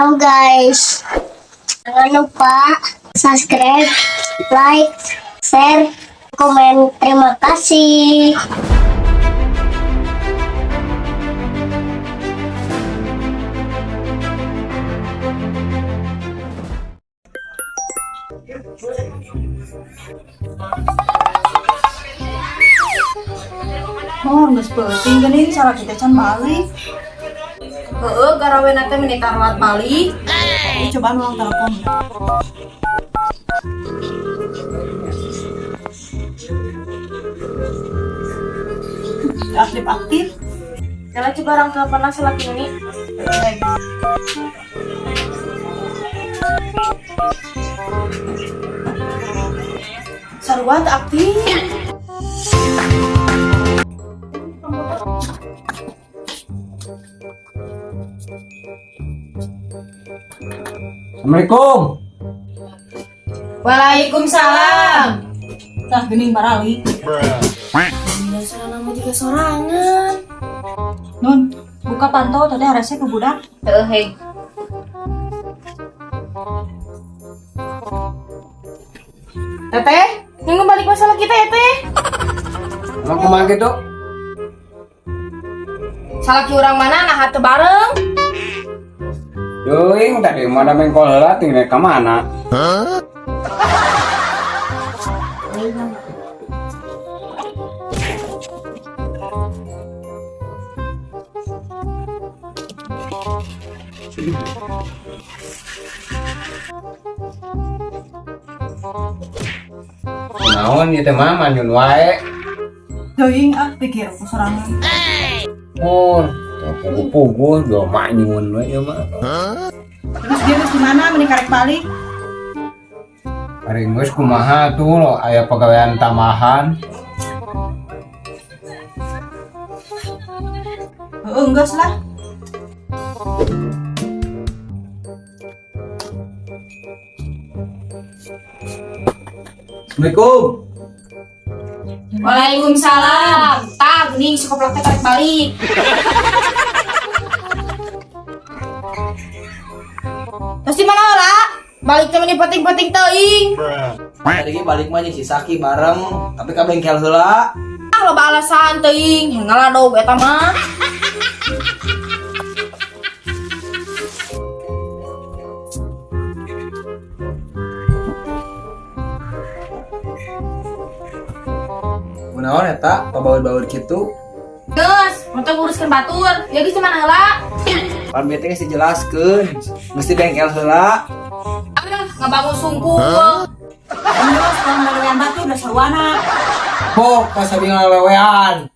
Halo guys, jangan lupa subscribe, like, share, komen. Terima kasih. Oh, geus peuting geuning salah kita can balik. Heeh, garawena teh meni taruhat balik. Ini coba ulang telepon. Aktif. Kala coba orang telepon salaki ini. Sarua teu aktif. Assalamualaikum. Waalaikumsalam. Tah geuning barali. Dina sorangan mah juga sorangan. Nun, buka pantau tadi resep ke budak. Heeh, hei. Teteh, yang balik masalah kita ya, Teh. Emang kumaha gitu? Salaki urang mana nah teu bareng. Yuing tadi mana mengkol heula tinggal ka mana? Naon ieu teh mah manyun wae. Teuing pikir aku sorangan. Oh, pugu-pugu do manyun we ieu mah. Terus dia geus di mana meni karek balik? Ari geus kumaha tuh lo aya pegawaian tambahan. Heeh, geus lah. Assalamualaikum. Waalaikumsalam. Tah, geuning si koplak teh karek balik. Terus di mana heula? Balik teh meni penting-penting teuing. Tadi ge balik mah jeung si Saki bareng, tapi ka bengkel heula. Ah, loba alasan teuing, hengala dog eta mah. Kunaon eta pabaur-baur kitu? Geus, untuk nguruskeun batur. Ya geus di mana heula? Pan bete geus dijelaskeun, mesti bengkel heula. Ah, ngabangun sungkul. Geus kalau ngalewean batu udah sarwana. Pok, pas abi ngalewean.